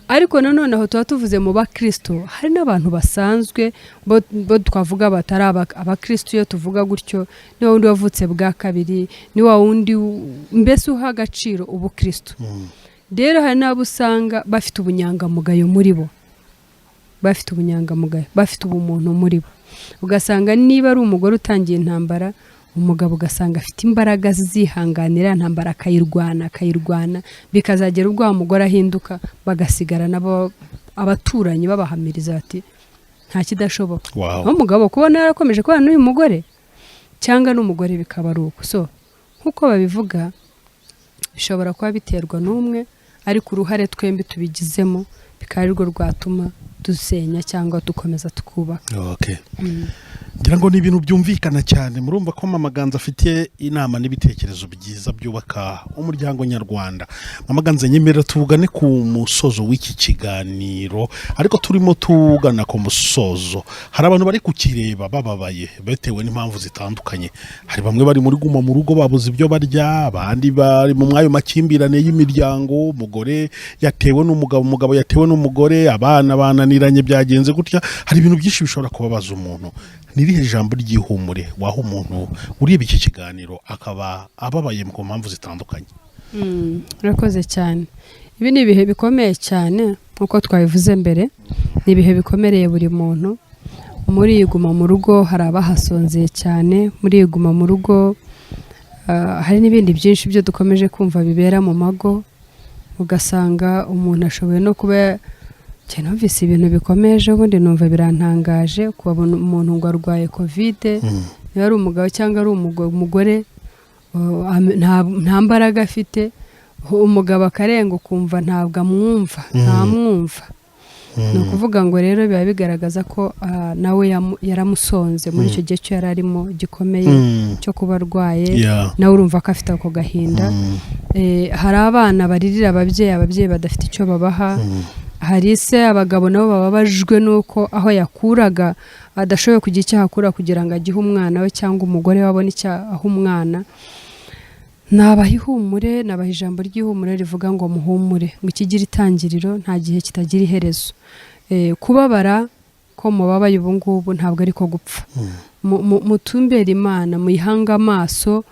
Ariko nanone aho tuba tuvuze mu bakristo, hari n'abantu basanzwe bo twavuga batari abakristo. Iyo tuvuga gutyo ni wundi wavutse bwa kabiri, ni wa wundi mbese uha agaciro ubukristo. Rero hari n'abo usanga bafite ubunyangamugayo muri bo, bafite ubumuntu muri bo. Ugasanga niba ari umugore utangiye intambara, umugabo ugasanga afite imbaraga zihanganira ntambara, akayirwana bikazagera ubwo umugore ahinduka, bagasigara nabo abaturanyi babahamiriza bati nta kidashoboka. Umugabo kubona yarakomeje kubana n'uyu mugore cyangwa n'umugore bikaba ari uko. So nkuko babivuga, bishobora kuba biterwa n'umwe, ariko uruhare twembi tubigizemo bikaba arirwo rwatuma dusenya cyangwa dukomeza tukubaka. Okay. Ngira ngo ni ibintu byumvikana cyane. Murumva ko Mama Ganza afite inama n'ibitekerezo byiza byubaka umuryango nyarwanda. Mama Ganza, nyemera tuvugane ku musozo w'iki kiganiro, ariko turimo tugana ku musozo. Hari abantu bari kukireba bababaye betewe n'impamvu zitandukanye. Hari bamwe bari muri guma mu rugo babuze ibyo barya, abandi bari mu mwayo makimbirane y'imiryango, umugore yatewe n'umugabo, umugabo yatewe n'umugore, abana bananiranye byagenze gutya. Hari ibintu byinshi bishobora kubabaza umuntu. Nirihe jambo ry'ihumure waho umuntu ureba iki kiganiro akaba ababaye mu mpamvu zitandukanye? Urakoze cyane. Ibi ni ibihe bikomeye cyane nkuko twabivuze mbere, ni ibihe bikomereye buri muntu. Muri iguma mu rugo hari abahasonzeye cyane, muri iguma mu rugo hari n'ibindi byinshi byo dukomeje kumva bibera mu mago, ugasanga umuntu ashoboye no kuba numvise ibintu bikomeje, ubundi numva birantangaje kubona umuntu ngo arwaye covid, niba ari umugabo cyangwa ari umugore nta mbaraga afite, umugabo akarenga ukumva ntabwo ntamwumva. Ni ukuvuga ngo rero biba bigaragaza ko nawe yaramusonze muri icyo gihe cyo yari arimo gikomeye cyo kuba arwaye, nawe urumva ko afite ako gahinda. Hari abana baririra ababyeyi badafite icyo babaha. Hari se abagabo nabo bababajwe nuko aho yakuraga adashoboye kugira icyo akura kugira ngo agihe umwana we cyangwa umugore wabone icyo aha umwana. Nabahihumure, nabaha ijambo ry'ihumure rivuga ngo muhumure, ngo ikigira itangiriro nta gihe kitagira iherezo. Kubabara ko mubabaye ubu ngubu ntabwo ari ko gupfa. Mutumbere Imana, muyihanga amaso,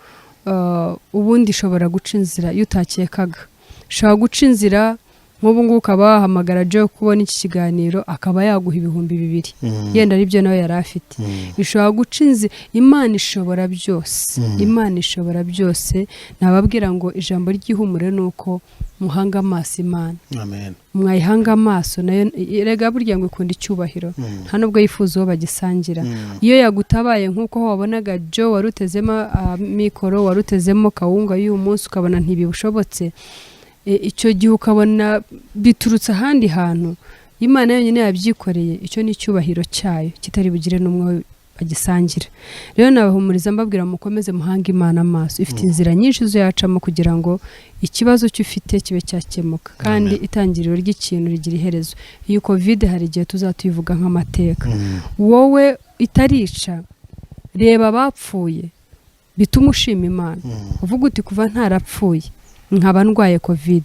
ubundi ishobora guca inzira iyo utakekaga. Ishobora guca inzira nk'ubu ngubu ukaba wahamagara Joe kubona iki kiganiro akaba yaguha 2,000 yenda aribyo nawe yari afite ishobora guca inzira. Imana ishobora byose, Imana ishobora byose. Nababwira ngo ijambo ry'ihumure nuko muhanga amaso Imana. Amen. Mwayihanga amaso nayo erega burya ngo ikunda icyubahiro, nta nubwo yifuza uwo bagisangira. Iyo yagutabaye nk'uko wabonaga Joe warutezemo mikoro, warutezemo kawunga y'uyu munsi ukabona ntibishobotse, icyo gihe ukabona biturutse ahandi hantu, Imana yonyine yabyikoreye, icyo ni icyubahiro cyayo kitari bugire n'umwe bagisangira. Rero nabahumuriza mbabwira mukomeze muhanga Imana amaso, ifite inzira nyinshi zo yacamo kugira ngo ikibazo cy'ufite kibe cyakemuka, kandi itangiriro ry'ikintu rigira iherezo. Iyi covid hari igihe tuzatuyivuga nk'amateka. Wowe itarica, reba bapfuye bituma ushima Imana, uvuga uti kuva ntarapfuye nkaba ndwaye covid,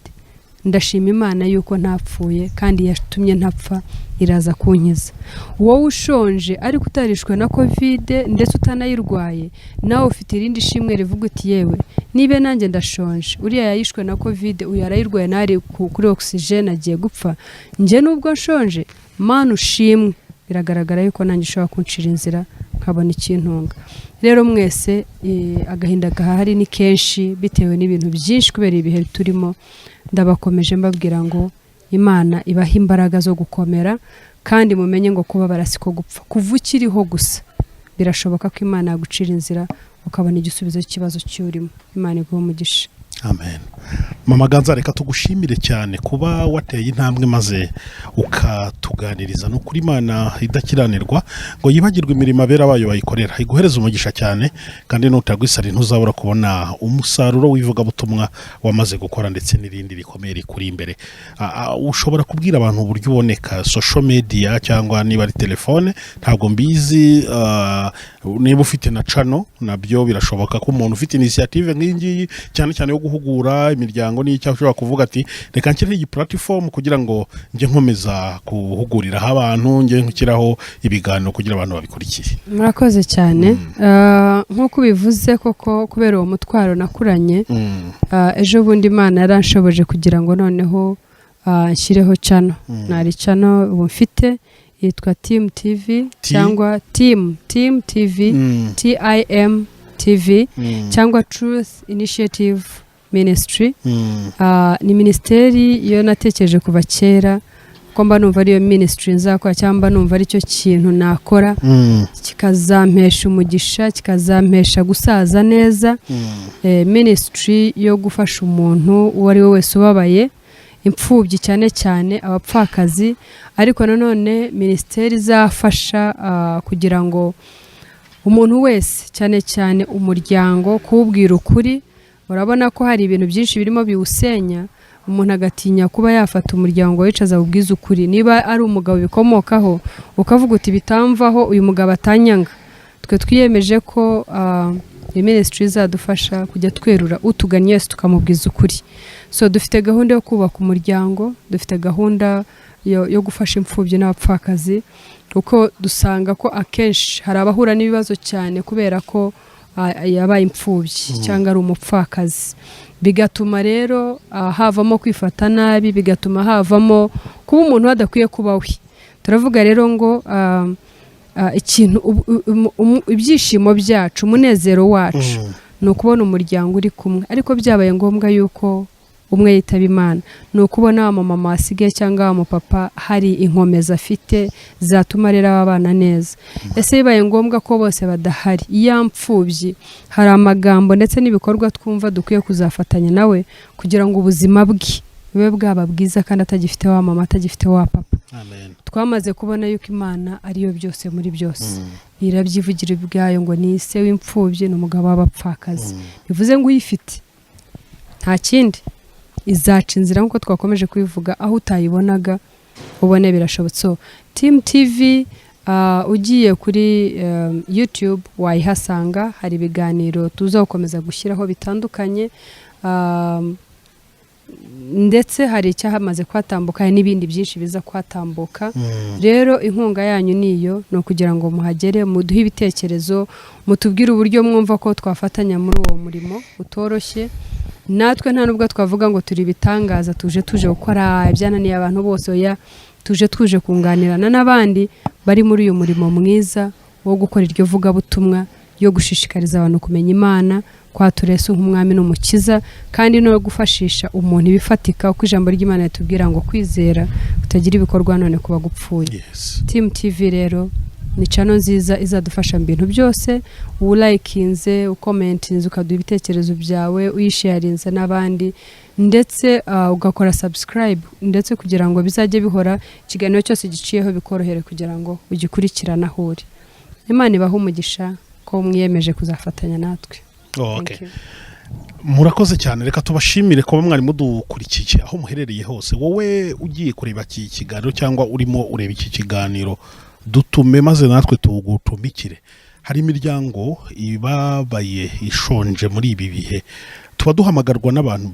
ndashima Imana yuko ntapfuye kandi yatumye ntapfa, iraza kunkiza. Wowe ushonje ariko utarishwe na covid ndetse utanayirwaye, nawe ufite irindi shimwe rivuga uti yewe nibe nanjye ndashonje, uriya yayishwe na covid, uyu yarayirwaye nari kuri oxygen agiye gupfa, nje nubwo nshonje, Mana ushimwe, biragaragara yuko nanjye ushobora kunshira inzira nkabona ikintunga. Rero mwese agahinda gahari ni kenshi bitewe n'ibintu byinshi kubera ibihe turimo. Ndabakomeje mbabwira ngo Imana ibaha imbaraga zo gukomera, kandi mumenye ngo kubabara siko gupfa. Kuva ukiriho gusa birashoboka ko Imana yagucira inzira ukabona igisubizo cy'ikibazo cyurimo. Imana iguhe umugisha. Amen. Mama Ganza, reka tugushimire cyane kuba wateye intambwe maze ukatuganiriza no kuri Imana idakiranirwa ngo yibagirwe imirimo abera bayo bayikorera. Iguhereza umugisha cyane, kandi nutagwisari ntuzabura kubona umusaruro w'ivuga butumwa wamaze gukora ndetse n'irindi rikomeye rikuri imbere. Ushobora kubwira abantu uburyo uboneka, social media cyangwa niba ari telefone, ntabwo mbizi, niba ufite na channel nabyo birashoboka ko umuntu ufite initiative nk'ingiyi cyane cyane yo guhugura imiryango n'icyo ushobora kuvuga ati reka nshyire iyi platform kugira ngo njye nkomeza kuhugurira abantu, njye nkukiraho ibiganiro kugira abantu babikurikiye. Murakoze cyane. Nk'uko bivuze koko kubera uwo mutwaro nakuranye, ejo bundi Imana yaranshoboje kugira ngo noneho nshyireho channel. Nari channel ubu mfite yitwa Team TV cyangwa Team TV, TIM TV cyangwa Truth Initiative Ministry. Ni ministeri iyo natekereje kuva kera ko mba numva ariyo ministry nzakora, cyangwa numva ari cyo kintu nakora kikazampesha umugisha, kikazampesha gusaza neza. Ministry yo gufasha umuntu uwo ari we wese ubabaye, imfubyi cyane cyane abapfakazi, ariko nanone ministeri izafasha kugira ngo umuntu wese cyane cyane umuryango kuwubwira ukuri. Urabona ko hari ibintu byinshi birimo biwusenya, umuntu agatinya kuba yafata umuryango wicaza ubwiza ukuri. Niba ari umugabo bikomokaho ukavuga uti bitamvaho uyu mugabo atanyanga, twe twiyemeje ko ministry izadufasha kujya twerura utuganye wese tukamubwiza ukuri. So dufite gahunda yo kubaka umuryango, dufite gahunda yo gufasha imfubyi n'abapfakazi, kuko dusanga ko akenshi hari abahura n'ibibazo cyane kubera ko yabaye imfubyi cyangwa ari umupfakazi, bigatuma rero havamo kwifata nabi, bigatuma havamo kuba umuntu hadakwiye kuba we. Turavuga rero ngo ikintu ibyishimo byacu, umunezero wacu ni ukubona umuryango uri kumwe, ariko byabaye ngombwa yuko umwe yitaba Imana, ni ukubona wa mama wasigaye cyangwa wa mupapa hari inkomeza afite zatuma rero abana neza. Ese bibaye ngombwa ko bose badahari, iya mfubyi hari amagambo ndetse n'ibikorwa twumva dukwiye kuzafatanya nawe kugira ngo ubuzima bwe bube bwaba bwiza kandi atagifite wa mama, atagifite wa papa. Amen. Twamaze kubona yuko Imana ariyo byose muri byose. Irabyivugira ubwayo ngo ni se w'imfubyi n'umugabo w'abapfakazi. Bivuze ngo uyifite nta kindi izaca inzira nk'uko twakomeje kubivuga, aho utayibonaga ubone birashobotse. So Team TV ugiye kuri YouTube wayihasanga, hari ibiganiro tuza gukomeza gushyiraho bitandukanye, ndetse hari icyahamaze kwatambuka, hari n'ibindi byinshi biza kwatambuka. Rero inkunga yanyu niyo, no kugira ngo muhagere, muduhe ibitekerezo, mutubwire uburyo mwumva ko twafatanya muri uwo murimo utoroshye. natwe nta nubwo twavuga ngo turi ibitangaza tuje gukora ibyananiye abantu bose, oya tuje kunganirana n'abandi bari muri uyu murimo mwiza wo gukora iryo vugabutumwa yo gushishikariza abantu kumenya Imana, kwatura Yesu nk'umwami n'umukiza, kandi no gufashisha umuntu ibifatika uko ijambo ry'Imana ritubwira ngo kwizera kutagira ibikorwa none kuba gupfuye. Team TV rero ni channel nziza izadufasha mu bintu byose, ulayikinze, ukomentinze, ukaduha ibitekerezo byawe, uyisharinze n'abandi, ndetse ugakora subscribe, ndetse kugira ngo bizajye bihora ikiganiro cyose giciyeho bikorohere kugira ngo ugikurikirane aho uri. Imana ibahe umugisha ko mwiyemeje kuzafatanya natwe. Murakoze cyane, reka tubashimire kuba mwari mudukurikiye aho muherereye hose. Wowe ugiye kureba iki kiganiro cyangwa urimo ureba iki kiganiro, dutume maze natwe tugutumikire. Hari imiryango ibabaye ishonje muri ibi bihe, tuba duhamagarwa n'abantu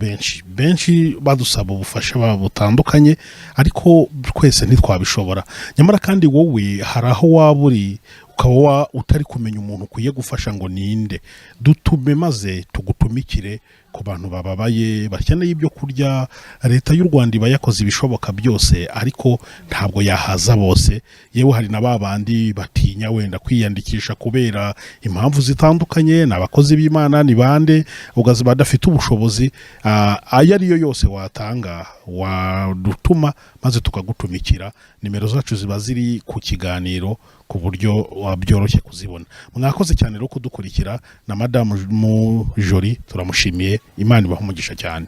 benshi badusaba ubufasha butandukanye, ariko twese ntitwabishobora. Nyamara kandi wowe hari aho waba uri ukaba utari kumenya umuntu ukwiye gufasha ngo ninde, dutume maze tugutumikire ku bantu bababaye bakeneye ibyo kurya. Leta y'u Rwanda iba yakoze ibishoboka byose, ariko ntabwo yahaza bose. Yewe hari na babandi batinya wenda kwiyandikisha kubera impamvu zitandukanye, n'abakozi b'Imana ni bande ugaze badafite ubushobozi. Ayo ariyo yose watanga wadutuma maze tukagutumikira. Nimero zacu ziba ziri ku kiganiro ku buryo byoroshye kuzibona. Mwakoze cyane rero kudukurikira, na Madame Jolie turamushimiye. Imana ibahe umugisha cyane.